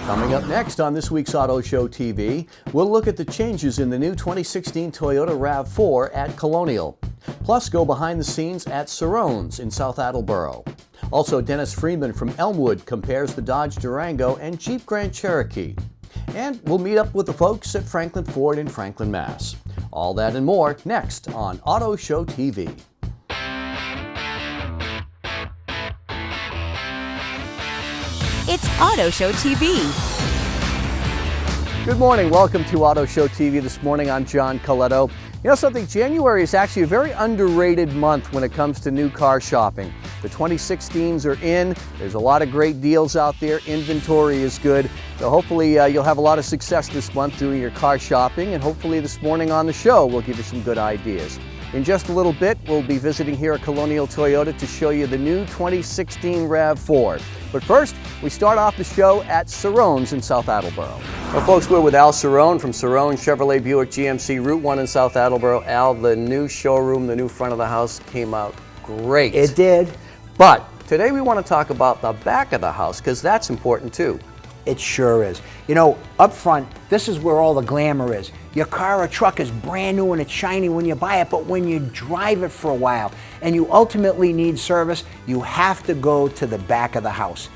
Coming up next on this week's Auto Show TV, we'll look at the changes in the new 2016 Toyota RAV4 at Colonial. Plus, go behind the scenes at Cerrone's in South Attleboro. Also, Dennis Freeman from Elmwood compares the Dodge Durango and Jeep Grand Cherokee. And we'll meet up with the folks at Franklin Ford in Franklin, Mass. All that and more next on Auto Show TV. It's Auto Show TV. Good morning. Welcome to Auto Show TV this morning. I'm John Colletto. You know something, January is actually a very underrated month when it comes to new car shopping. The 2016s are in. There's a lot of great deals out there. Inventory is good. So hopefully you'll have a lot of success this month doing your car shopping, and hopefully this morning on the show we'll give you some good ideas. In just a little bit, we'll be visiting here at Colonial Toyota to show you the new 2016 RAV4. But first, we start off the show at Cerrone's in South Attleboro. Well, folks, we're with Al Cerrone from Cerrone Chevrolet Buick GMC, Route 1 in South Attleboro. Al, the new showroom, the new front of the house came out great. It did. But today we want to talk about the back of the house, because that's important too. It sure is. You know, up front, this is where all the glamour is. Your car or truck is brand new and it's shiny when you buy it, but when you drive it for a while and you ultimately need service, you have to go to the back of the house.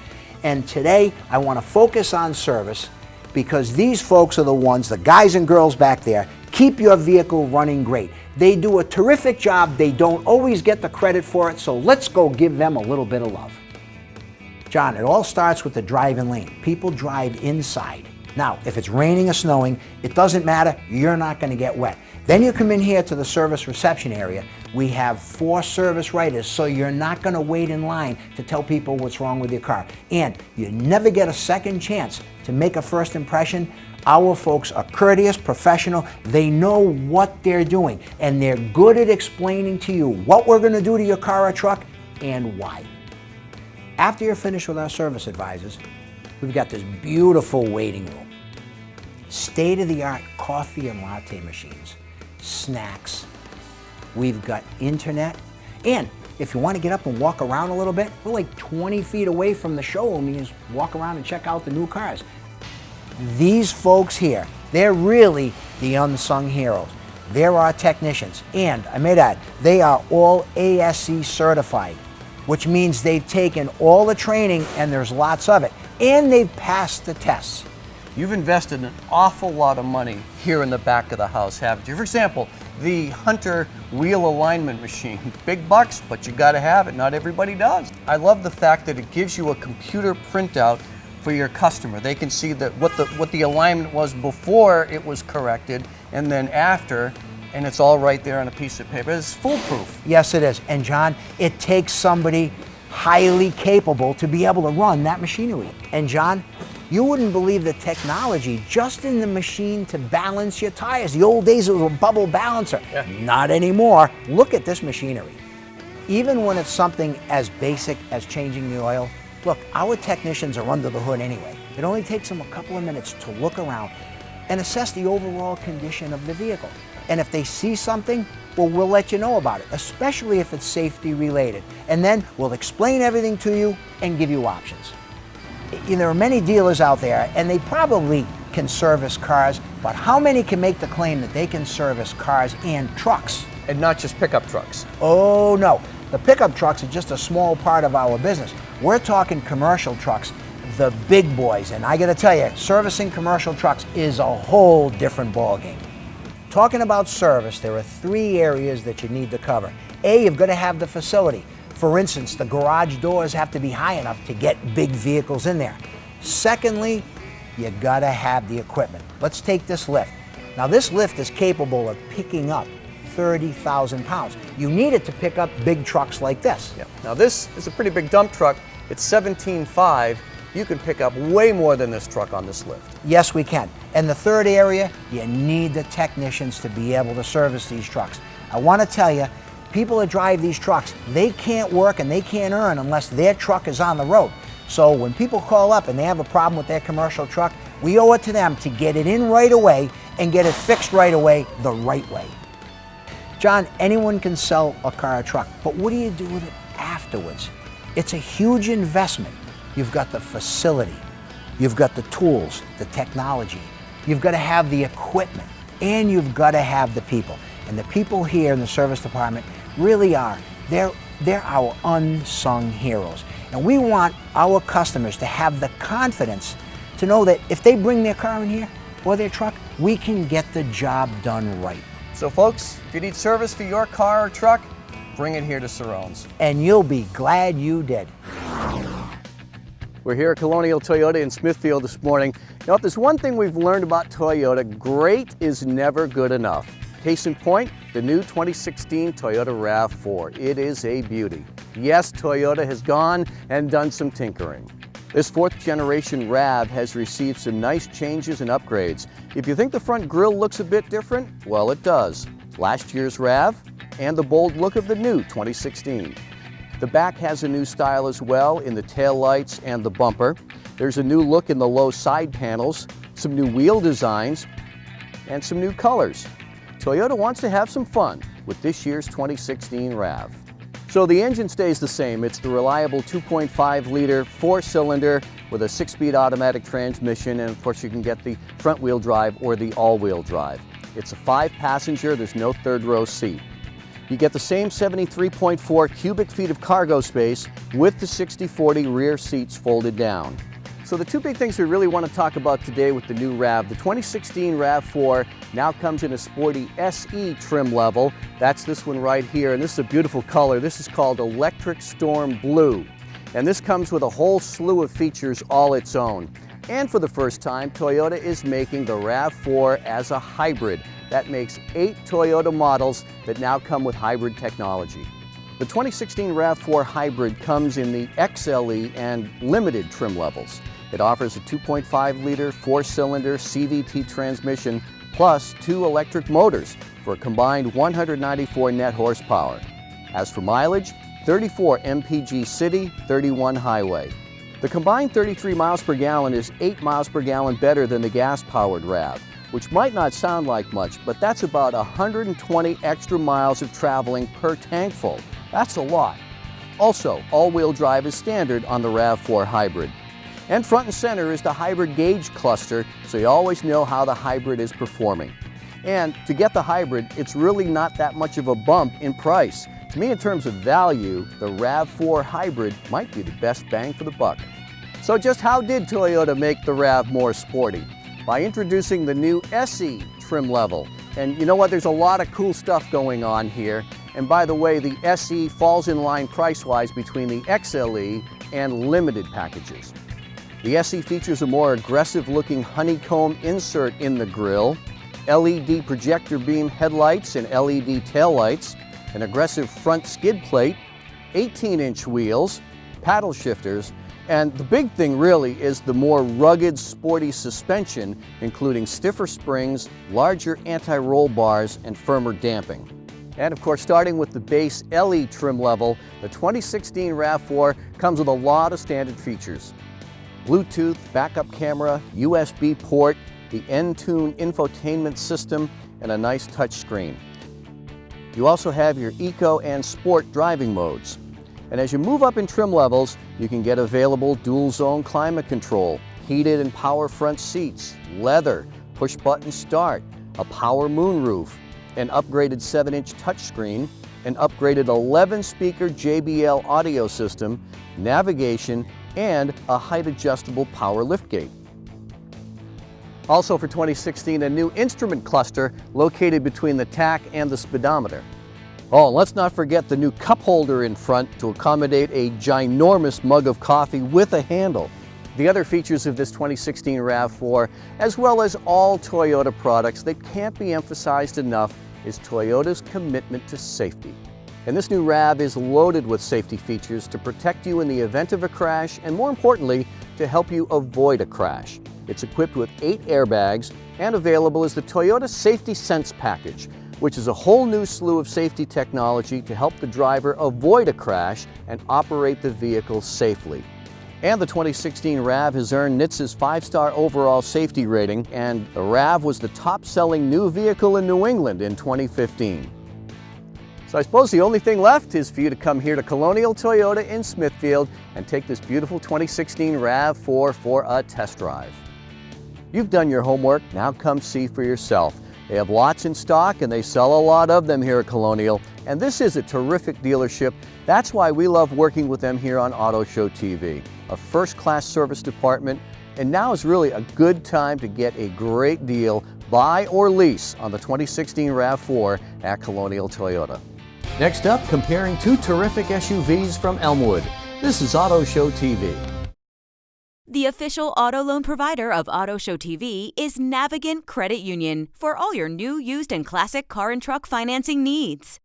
And today, I want to focus on service because these folks are the ones, the guys and girls back there, keep your vehicle running great. They do a terrific job. They don't always get the credit for it, so let's go give them a little bit of love. John, it all starts with the driving lane. People drive inside. Now, if it's raining or snowing, it doesn't matter, you're not going to get wet. Then you come in here to the service reception area. We have 4 service writers, so you're not going to wait in line to tell people what's wrong with your car. And you never get a second chance to make a first impression. Our folks are courteous, professional, they know what they're doing, and they're good at explaining to you what we're going to do to your car or truck and why. After you're finished with our service advisors, we've got this beautiful waiting room. State-of-the-art coffee and latte machines, snacks. We've got internet. And if you want to get up and walk around a little bit, we're like 20 feet away from the showroom. You can just walk around and check out the new cars. These folks here, they're really the unsung heroes. They're our technicians. And I may add, they are all ASE certified, which means they've taken all the training, and there's lots of it, and they've passed the tests. You've invested an awful lot of money here in the back of the house, haven't you? For example, the Hunter wheel alignment machine. Big bucks, but you gotta have it. Not everybody does. I love the fact that it gives you a computer printout for your customer. They can see that what the alignment was before it was corrected, and then after, and it's all right there on a piece of paper. It's foolproof. Yes, it is. And John, it takes somebody highly capable to be able to run that machinery. And John, you wouldn't believe the technology just in the machine to balance your tires. The old days it was a bubble balancer. Yeah. Not anymore. Look at this machinery. Even when it's something as basic as changing the oil, look, our technicians are under the hood anyway. It only takes them a couple of minutes to look around and assess the overall condition of the vehicle. And if they see something, well, we'll let you know about it, especially if it's safety related. And then we'll explain everything to you and give you options. There are many dealers out there, and they probably can service cars, but how many can make the claim that they can service cars and trucks? And not just pickup trucks. Oh, no. The pickup trucks are just a small part of our business. We're talking commercial trucks, the big boys. And I got to tell you, servicing commercial trucks is a whole different ballgame. Talking about service, there are 3 areas that you need to cover. A, you've got to have the facility. For instance, the garage doors have to be high enough to get big vehicles in there. Secondly, you got to have the equipment. Let's take this lift. Now, this lift is capable of picking up 30,000 pounds. You need it to pick up big trucks like this. Yeah. Now, this is a pretty big dump truck. It's 17.5. You can pick up way more than this truck on this lift. Yes, we can. And the third area, you need the technicians to be able to service these trucks. I want to tell you, people that drive these trucks, they can't work and they can't earn unless their truck is on the road. So when people call up and they have a problem with their commercial truck, we owe it to them to get it in right away and get it fixed right away the right way. John, anyone can sell a car or truck, but what do you do with it afterwards? It's a huge investment. You've got the facility, You've got the tools, the technology. You've got to have the equipment, and you've got to have the people. And the people here in the service department really are, they're our unsung heroes. And we want our customers to have the confidence to know that if they bring their car in here or their truck, we can get the job done right. So folks, if you need service for your car or truck, bring it here to Cerrone's. And you'll be glad you did. We're here at Colonial Toyota in Smithfield this morning. You know, if there's one thing we've learned about Toyota, great is never good enough. Case in point, the new 2016 Toyota RAV4. It is a beauty. Yes, Toyota has gone and done some tinkering. This fourth generation RAV has received some nice changes and upgrades. If you think the front grille looks a bit different, well, it does. Last year's RAV and the bold look of the new 2016. The back has a new style as well in the tail lights and the bumper. There's a new look in the low side panels, some new wheel designs, and some new colors. Toyota wants to have some fun with this year's 2016 RAV. So the engine stays the same. It's the reliable 2.5-liter four-cylinder with a 6-speed automatic transmission, and of course you can get the front-wheel drive or the all-wheel drive. It's a 5-passenger, there's no third-row seat. You get the same 73.4 cubic feet of cargo space with the 60/40 rear seats folded down. So the two big things we really want to talk about today with the new RAV, the 2016 RAV4 now comes in a sporty SE trim level. That's this one right here, and this is a beautiful color. This is called Electric Storm Blue. And this comes with a whole slew of features all its own. And for the first time, Toyota is making the RAV4 as a hybrid. That makes 8 Toyota models that now come with hybrid technology. The 2016 RAV4 Hybrid comes in the XLE and Limited trim levels. It offers a 2.5-liter 4-cylinder CVT transmission plus 2 electric motors for a combined 194 net horsepower. As for mileage, 34 mpg city, 31 highway. The combined 33 miles per gallon is 8 miles per gallon better than the gas-powered RAV, which might not sound like much, but that's about 120 extra miles of traveling per tank full. That's a lot. Also, all-wheel drive is standard on the RAV4 Hybrid. And front and center is the hybrid gauge cluster, so you always know how the hybrid is performing. And to get the hybrid, it's really not that much of a bump in price. To me, in terms of value, the RAV4 Hybrid might be the best bang for the buck. So just how did Toyota make the RAV more sporty? By introducing the new SE trim level. And you know what, there's a lot of cool stuff going on here. And by the way, the SE falls in line price-wise between the XLE and Limited packages. The SE features a more aggressive-looking honeycomb insert in the grille, LED projector beam headlights and LED taillights, an aggressive front skid plate, 18-inch wheels, paddle shifters, and the big thing really is the more rugged, sporty suspension, including stiffer springs, larger anti-roll bars, and firmer damping. And of course, starting with the base LE trim level, the 2016 RAV4 comes with a lot of standard features. Bluetooth, backup camera, USB port, the N-Tune infotainment system, and a nice touchscreen. You also have your Eco and Sport driving modes. And as you move up in trim levels, you can get available dual-zone climate control, heated and power front seats, leather, push-button start, a power moonroof, an upgraded 7-inch touchscreen, an upgraded 11-speaker JBL audio system, navigation, and a height-adjustable power liftgate. Also for 2016, a new instrument cluster located between the tach and the speedometer. Oh, and let's not forget the new cup holder in front to accommodate a ginormous mug of coffee with a handle. The other features of this 2016 RAV4, as well as all Toyota products that can't be emphasized enough, is Toyota's commitment to safety. And this new RAV is loaded with safety features to protect you in the event of a crash and, more importantly, to help you avoid a crash. It's equipped with 8 airbags and available as the Toyota Safety Sense package, which is a whole new slew of safety technology to help the driver avoid a crash and operate the vehicle safely. And the 2016 RAV has earned NHTSA's 5-star overall safety rating, and the RAV was the top-selling new vehicle in New England in 2015. So I suppose the only thing left is for you to come here to Colonial Toyota in Smithfield and take this beautiful 2016 RAV4 for a test drive. You've done your homework, now come see for yourself. They have lots in stock and they sell a lot of them here at Colonial, and this is a terrific dealership. That's why we love working with them here on Auto Show TV. A first-class service department, and now is really a good time to get a great deal, buy or lease, on the 2016 RAV4 at Colonial Toyota. Next up, comparing two terrific SUVs from Elmwood. This is Auto Show TV. The official auto loan provider of Auto Show TV is Navigant Credit Union for all your new, used, and classic car and truck financing needs.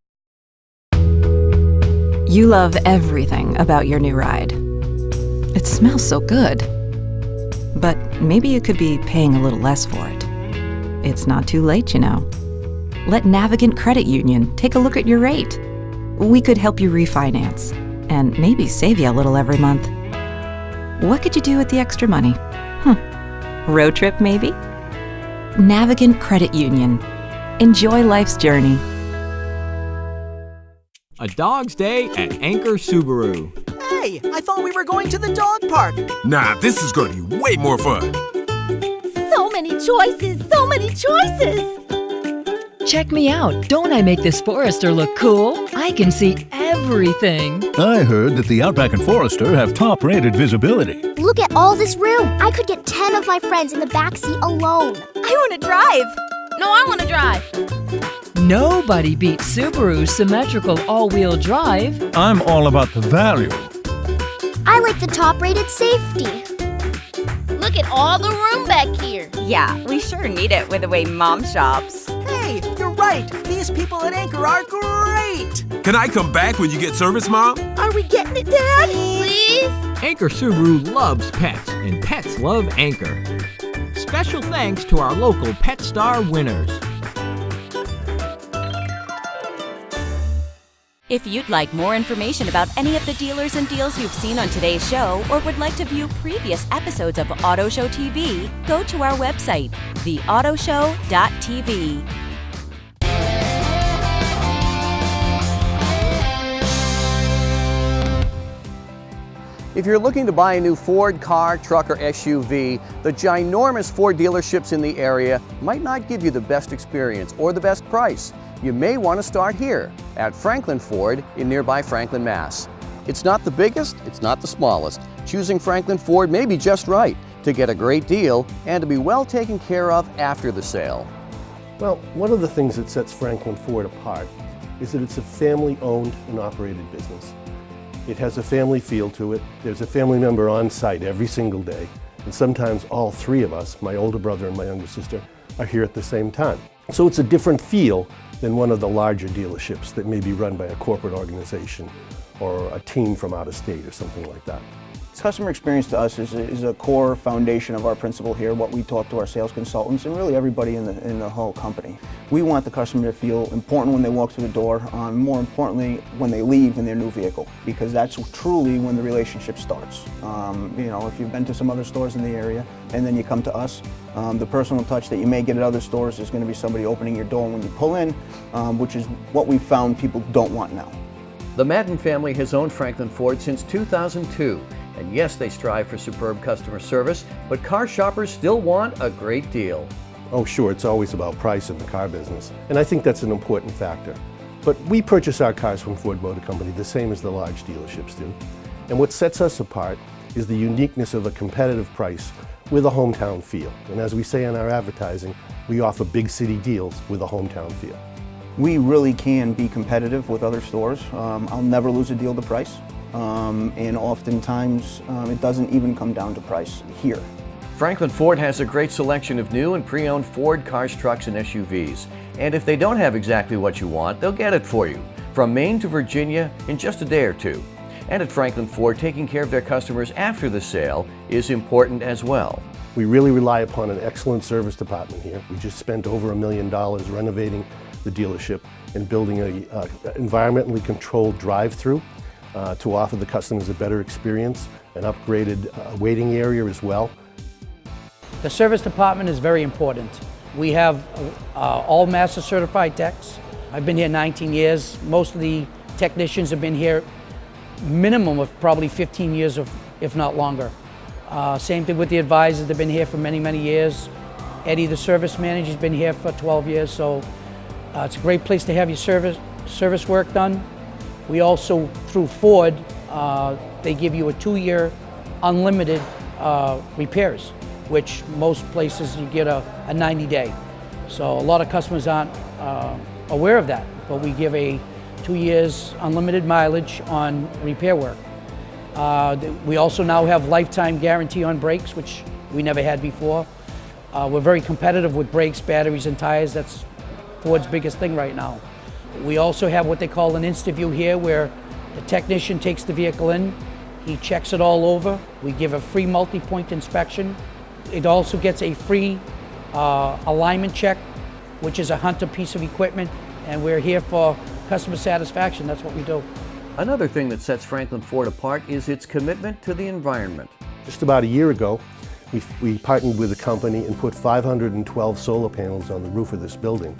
You love everything about your new ride. It smells so good. But maybe you could be paying a little less for it. It's not too late, you know. Let Navigant Credit Union take a look at your rate. We could help you refinance and maybe save you a little every month. What could you do with the extra money? Road trip, maybe? Navigant Credit Union. Enjoy life's journey. A Dog's Day at Anchor Subaru. Hey, I thought we were going to the dog park. Nah, this is gonna be way more fun. So many choices, so many choices! Check me out. Don't I make this Forester look cool? I can see everything. I heard that the Outback and Forester have top-rated visibility. Look at all this room. I could get 10 of my friends in the back seat alone. I want to drive! No, I want to drive. Nobody beats Subaru's symmetrical all-wheel drive. I'm all about the value. I like the top-rated safety. Look at all the room back here. Yeah, we sure need it with the way Mom shops. Hey, you're right. These people at Anchor are great. Can I come back when you get service, Mom? Are we getting it, Dad? Please? Anchor Subaru loves pets, and pets love Anchor. Special thanks to our local Pet Star winners. If you'd like more information about any of the dealers and deals you've seen on today's show, or would like to view previous episodes of Auto Show TV, go to our website, theautoshow.tv. If you're looking to buy a new Ford car, truck, or SUV, the ginormous Ford dealerships in the area might not give you the best experience or the best price. You may want to start here at Franklin Ford in nearby Franklin, Mass. It's not the biggest, it's not the smallest. Choosing Franklin Ford may be just right to get a great deal and to be well taken care of after the sale. Well, one of the things that sets Franklin Ford apart is that it's a family-owned and operated business. It has a family feel to it. There's a family member on site every single day, and sometimes all three of us, my older brother and my younger sister, are here at the same time. So it's a different feel than one of the larger dealerships that may be run by a corporate organization or a team from out of state or something like that. Customer experience to us is a core foundation of our principle here, what we talk to our sales consultants and really everybody in the whole company. We want the customer to feel important when they walk through the door, more importantly when they leave in their new vehicle, because that's truly when the relationship starts. You know, if you've been to some other stores in the area and then you come to us, the personal touch that you may get at other stores is going to be somebody opening your door when you pull in, which is what we've found people don't want now. The Madden family has owned Franklin Ford since 2002. And yes, they strive for superb customer service, but car shoppers still want a great deal. Oh sure, it's always about price in the car business, and I think that's an important factor. But we purchase our cars from Ford Motor Company the same as the large dealerships do. And what sets us apart is the uniqueness of a competitive price with a hometown feel. And as we say in our advertising, we offer big city deals with a hometown feel. We really can be competitive with other stores. I'll never lose a deal to price. And oftentimes it doesn't even come down to price here. Franklin Ford has a great selection of new and pre-owned Ford cars, trucks, and SUVs. And if they don't have exactly what you want, they'll get it for you, from Maine to Virginia in just a day or two. And at Franklin Ford, taking care of their customers after the sale is important as well. We really rely upon an excellent service department here. We just spent over $1 million renovating the dealership and building an environmentally controlled drive-through to offer the customers a better experience, an upgraded waiting area as well. The service department is very important. We have all master certified techs. I've been here 19 years. Most of the technicians have been here minimum of probably 15 years, if not longer. Same thing with the advisors. They've been here for many, many years. Eddie, the service manager, has been here for 12 years, so it's a great place to have your service work done. We also, through Ford, they give you a 2-year unlimited repairs, which most places you get a 90-day. So a lot of customers aren't aware of that, but we give a 2 years unlimited mileage on repair work. We also now have lifetime guarantee on brakes, which we never had before. We're very competitive with brakes, batteries, and tires. That's Ford's biggest thing right now. We also have what they call an InstaView here, where the technician takes the vehicle in, he checks it all over. We give a free multi-point inspection. It also gets a free alignment check, which is a Hunter piece of equipment, and we're here for customer satisfaction. That's what we do. Another thing that sets Franklin Ford apart is its commitment to the environment. Just about a year ago, we partnered with a company and put 512 solar panels on the roof of this building,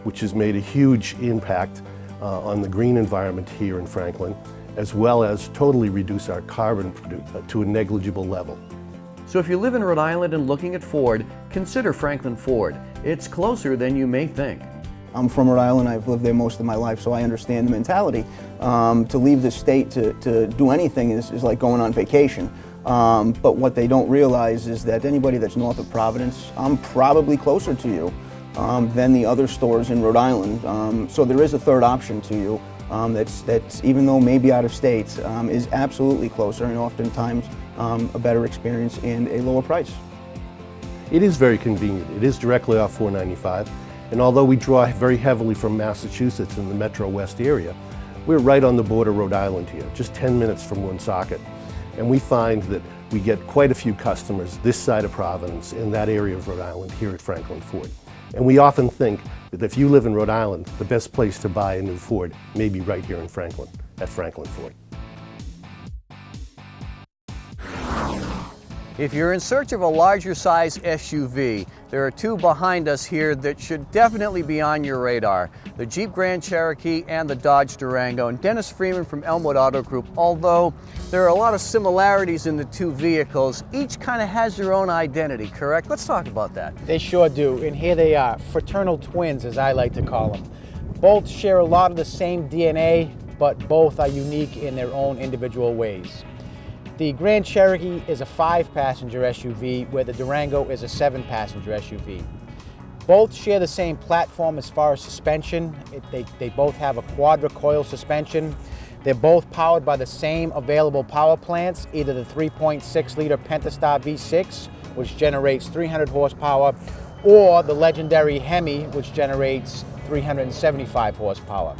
which has made a huge impact on the green environment here in Franklin, as well as totally reduce our carbon to a negligible level. So if you live in Rhode Island and looking at Ford, consider Franklin Ford. It's closer than you may think. I'm from Rhode Island. I've lived there most of my life, so I understand the mentality. To leave the state to do anything is like going on vacation. But what they don't realize is that anybody that's north of Providence, I'm probably closer to you than the other stores in Rhode Island. So there is a third option to you that's even though maybe out of state, is absolutely closer and oftentimes a better experience and a lower price. It is very convenient. It is directly off 495. And although we draw very heavily from Massachusetts in the Metro West area, we're right on the border of Rhode Island here, just 10 minutes from Woonsocket. And we find that we get quite a few customers this side of Providence in that area of Rhode Island here at Franklin Ford. And we often think that if you live in Rhode Island, the best place to buy a new Ford may be right here in Franklin, at Franklin Ford. If you're in search of a larger size SUV, there are two behind us here that should definitely be on your radar. The Jeep Grand Cherokee and the Dodge Durango. And Dennis Freeman from Elmwood Auto Group, although there are a lot of similarities in the two vehicles, each kind of has their own identity, correct? Let's talk about that. They sure do, and here they are, fraternal twins as I like to call them. Both share a lot of the same DNA, but both are unique in their own individual ways. The Grand Cherokee is a 5-passenger SUV, where the Durango is a 7-passenger SUV. Both share the same platform as far as suspension. They both have a quadra-coil suspension. They're both powered by the same available power plants, either the 3.6-liter Pentastar V6, which generates 300 horsepower, or the legendary Hemi, which generates 375 horsepower.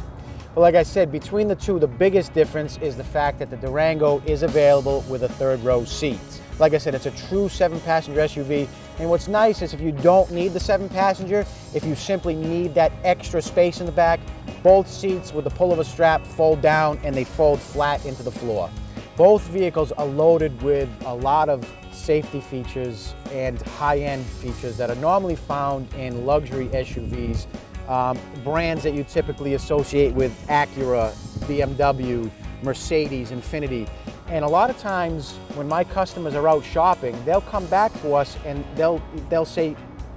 But like I said, between the two, the biggest difference is the fact that the Durango is available with a third-row seat. Like I said, it's a true 7-passenger SUV, and what's nice is if you don't need the 7-passenger, if you simply need that extra space in the back, both seats with the pull of a strap fold down and they fold flat into the floor. Both vehicles are loaded with a lot of safety features and high-end features that are normally found in luxury SUVs. Brands that you typically associate with Acura, BMW, Mercedes, Infiniti. And a lot of times when my customers are out shopping, they'll come back to us and they'll say,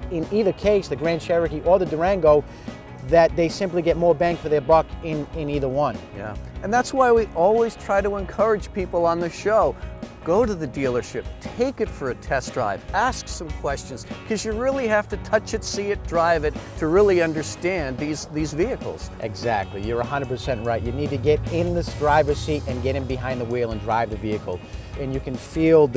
in either case, the Grand Cherokee or the Durango, that they simply get more bang for their buck in either one. Yeah, and that's why we always try to encourage people on the show. Go to the dealership, take it for a test drive, ask some questions, because you really have to touch it, see it, drive it to really understand these vehicles. Exactly, you're 100% right. You need to get in this driver's seat and get in behind the wheel and drive the vehicle. And you can feel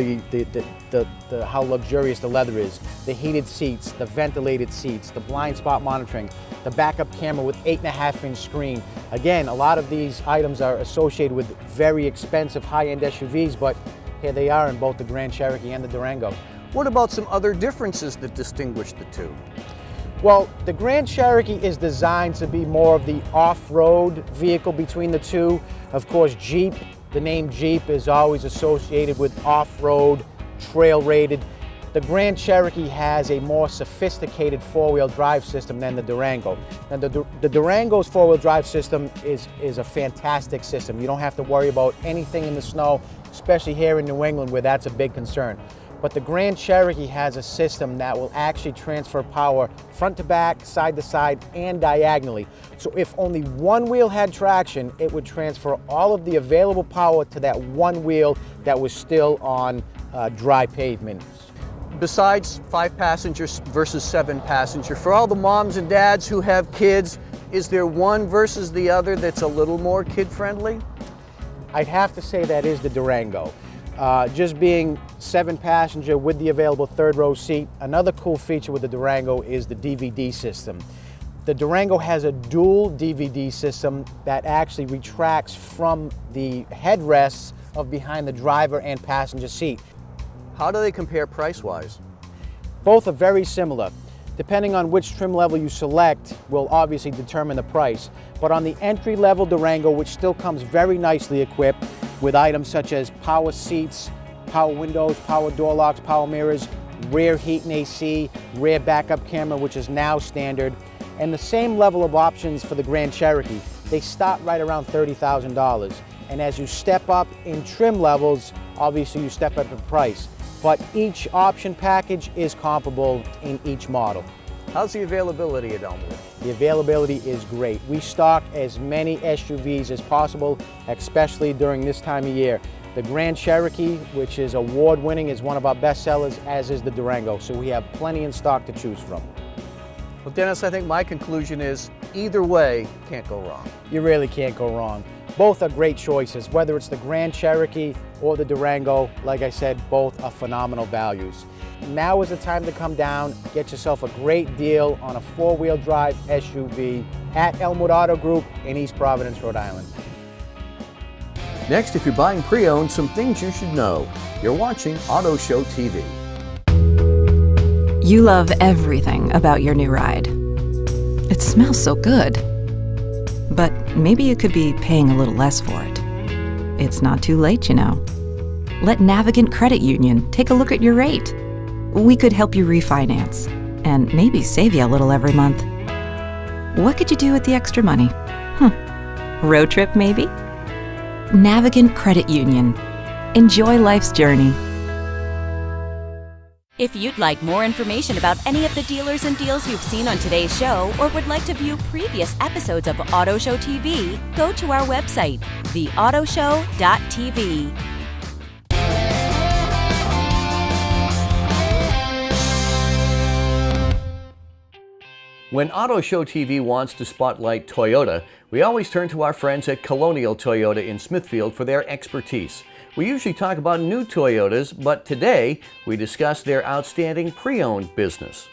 how luxurious the leather is, the heated seats, the ventilated seats, the blind spot monitoring, the backup camera with 8.5-inch screen. Again, a lot of these items are associated with very expensive high-end SUVs, but here they are in both the Grand Cherokee and the Durango. What about some other differences that distinguish the two? Well, the Grand Cherokee is designed to be more of the off-road vehicle between the two. Of course, Jeep, the name Jeep is always associated with off-road, trail-rated. The Grand Cherokee has a more sophisticated four-wheel drive system than the Durango. Now the Durango's four-wheel drive system is a fantastic system. You don't have to worry about anything in the snow, especially here in New England where that's a big concern. But the Grand Cherokee has a system that will actually transfer power front to back, side to side, and diagonally. So if only one wheel had traction, it would transfer all of the available power to that one wheel that was still on dry pavement. Besides 5 passengers versus 7 passenger, for all the moms and dads who have kids, is there one versus the other that's a little more kid-friendly? I'd have to say that is the Durango. Just being 7 passenger with the available third row seat, another cool feature with the Durango is the DVD system. The Durango has a dual DVD system that actually retracts from the headrests of behind the driver and passenger seat. How do they compare price-wise? Both are very similar. Depending on which trim level you select will obviously determine the price. But on the entry-level Durango, which still comes very nicely equipped with items such as power seats, power windows, power door locks, power mirrors, rear heat and AC, rear backup camera, which is now standard, and the same level of options for the Grand Cherokee. They start right around $30,000. And as you step up in trim levels, obviously you step up in price. But each option package is comparable in each model. How's the availability at Elmwood? The availability is great. We stock as many SUVs as possible, especially during this time of year. The Grand Cherokee, which is award-winning, is one of our best sellers, as is the Durango. So we have plenty in stock to choose from. Well, Dennis, I think my conclusion is either way, can't go wrong. You really can't go wrong. Both are great choices, whether it's the Grand Cherokee or the Durango. Like I said, both are phenomenal values. Now is the time to come down, get yourself a great deal on a four-wheel drive SUV at Elmwood Auto Group in East Providence, Rhode Island. Next, if you're buying pre-owned, some things you should know. You're watching Auto Show TV. You love everything about your new ride. It smells so good. But maybe you could be paying a little less for it. It's not too late, you know. Let Navigant Credit Union take a look at your rate. We could help you refinance and maybe save you a little every month. What could you do with the extra money? Road trip, maybe? Navigant Credit Union. Enjoy life's journey. If you'd like more information about any of the dealers and deals you've seen on today's show, or would like to view previous episodes of Auto Show TV, go to our website, theautoshow.tv. When Auto Show TV wants to spotlight Toyota, we always turn to our friends at Colonial Toyota in Smithfield for their expertise. We usually talk about new Toyotas, but today we discuss their outstanding pre-owned business.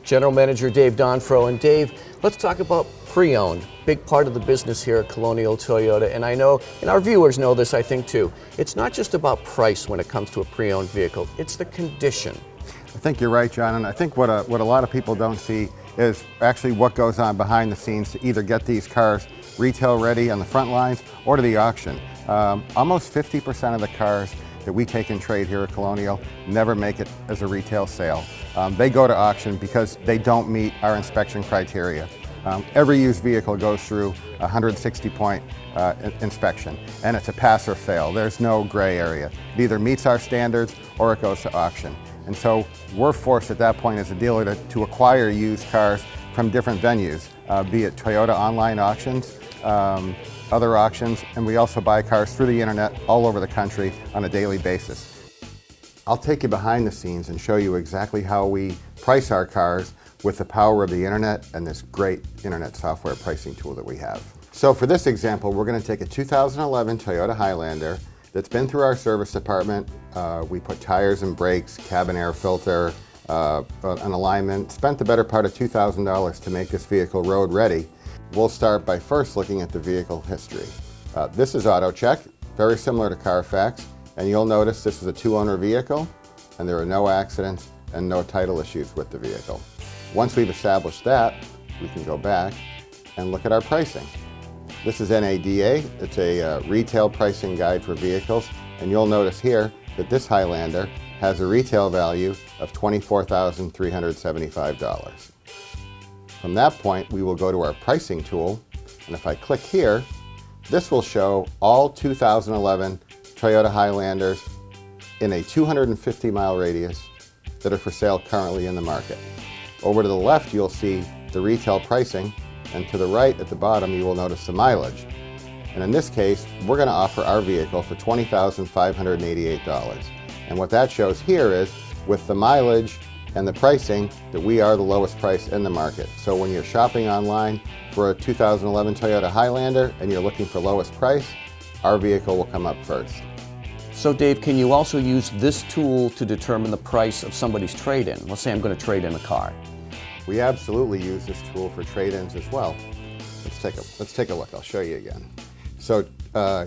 General Manager Dave Donfro. And Dave, let's talk about pre-owned. Big part of the business here at Colonial Toyota, and I know, and our viewers know this, I think too. It's not just about price when it comes to a pre-owned vehicle, it's the condition. I think you're right, John, and I think what a lot of people don't see is actually what goes on behind the scenes to either get these cars retail ready on the front lines or to the auction. Almost 50% of the cars that we take in trade here at Colonial never make it as a retail sale. They go to auction because they don't meet our inspection criteria. Every used vehicle goes through a 160-point inspection, and it's a pass or fail. There's no gray area. It either meets our standards or it goes to auction. And so we're forced at that point as a dealer to acquire used cars from different venues, be it Toyota online auctions, other auctions, and we also buy cars through the internet all over the country on a daily basis. I'll take you behind the scenes and show you exactly how we price our cars with the power of the internet and this great internet software pricing tool that we have. So for this example, we're going to take a 2011 Toyota Highlander that's been through our service department. We put tires and brakes, cabin air filter, an alignment, spent the better part of $2,000 to make this vehicle road ready. We'll start by first looking at the vehicle history. This is AutoCheck, very similar to Carfax, and you'll notice this is a 2-owner vehicle and there are no accidents and no title issues with the vehicle. Once we've established that, we can go back and look at our pricing. This is NADA, it's a retail pricing guide for vehicles, and you'll notice here that this Highlander has a retail value of $24,375. From that point, we will go to our pricing tool, and if I click here, this will show all 2011 Toyota Highlanders in a 250-mile radius that are for sale currently in the market. Over to the left, you'll see the retail pricing, and to the right at the bottom, you will notice the mileage. And in this case, we're going to offer our vehicle for $20,588. And what that shows here is, with the mileage and the pricing, that we are the lowest price in the market. So when you're shopping online for a 2011 Toyota Highlander and you're looking for lowest price, our vehicle will come up first. So Dave, can you also use this tool to determine the price of somebody's trade-in? Let's say I'm going to trade in a car. We absolutely use this tool for trade-ins as well. Let's take a look. I'll show you again. So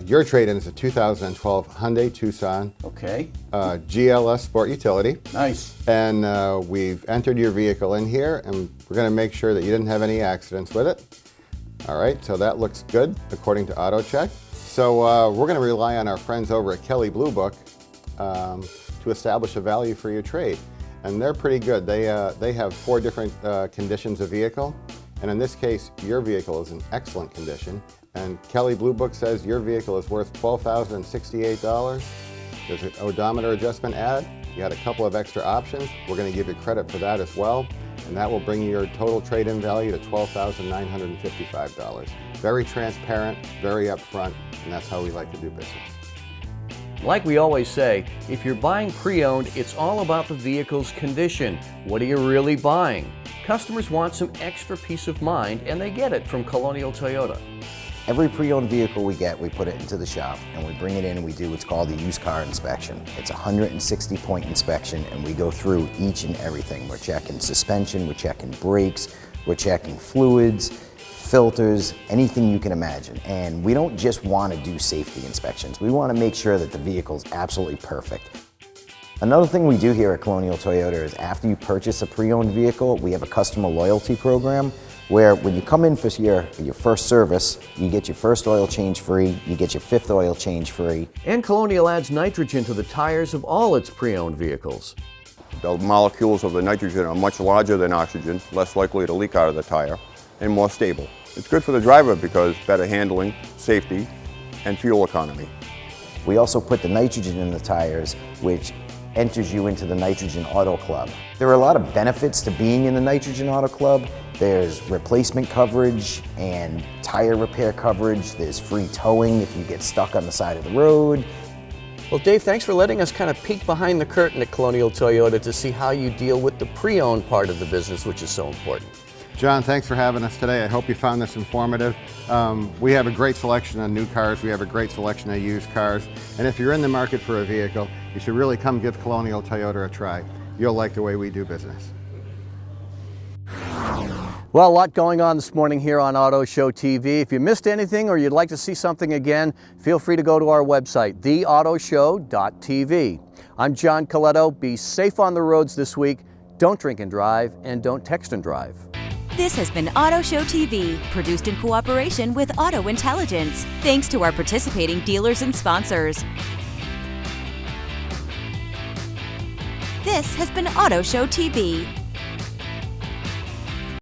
your trade-in is a 2012 Hyundai Tucson. Okay. GLS Sport Utility. Nice. And we've entered your vehicle in here, and we're going to make sure that you didn't have any accidents with it. All right, so that looks good according to AutoCheck. So we're going to rely on our friends over at Kelley Blue Book to establish a value for your trade. And they're pretty good. They have 4 different conditions of vehicle. And in this case, your vehicle is in excellent condition. And Kelley Blue Book says your vehicle is worth $12,068. There's an odometer adjustment add. You had a couple of extra options. We're going to give you credit for that as well. And that will bring your total trade-in value to $12,955. Very transparent, very upfront, and that's how we like to do business. Like we always say, if you're buying pre-owned, it's all about the vehicle's condition. What are you really buying? Customers want some extra peace of mind, and they get it from Colonial Toyota. Every pre-owned vehicle we get, we put it into the shop and we bring it in and we do what's called a used car inspection. It's a 160-point inspection and we go through each and everything. We're checking suspension, we're checking brakes, we're checking fluids, filters, anything you can imagine. And we don't just want to do safety inspections. We want to make sure that the vehicle's absolutely perfect. Another thing we do here at Colonial Toyota is after you purchase a pre-owned vehicle, we have a customer loyalty program where when you come in for your first service, you get your first oil change free, you get your 5th oil change free. And Colonial adds nitrogen to the tires of all its pre-owned vehicles. The molecules of the nitrogen are much larger than oxygen, less likely to leak out of the tire, and more stable. It's good for the driver because better handling, safety, and fuel economy. We also put the nitrogen in the tires, which enters you into the Nitrogen Auto Club. There are a lot of benefits to being in the Nitrogen Auto Club. There's replacement coverage and tire repair coverage. There's free towing if you get stuck on the side of the road. Well, Dave, thanks for letting us kind of peek behind the curtain at Colonial Toyota to see how you deal with the pre-owned part of the business, which is so important. John, thanks for having us today. I hope you found this informative. We have a great selection of new cars. We have a great selection of used cars. And if you're in the market for a vehicle, you should really come give Colonial Toyota a try. You'll like the way we do business. Well, a lot going on this morning here on Auto Show TV. If you missed anything or you'd like to see something again, feel free to go to our website, theautoshow.tv. I'm John Colletto. Be safe on the roads this week. Don't drink and drive, and don't text and drive. This has been Auto Show TV, produced in cooperation with Auto Intelligence. Thanks to our participating dealers and sponsors. This has been Auto Show TV.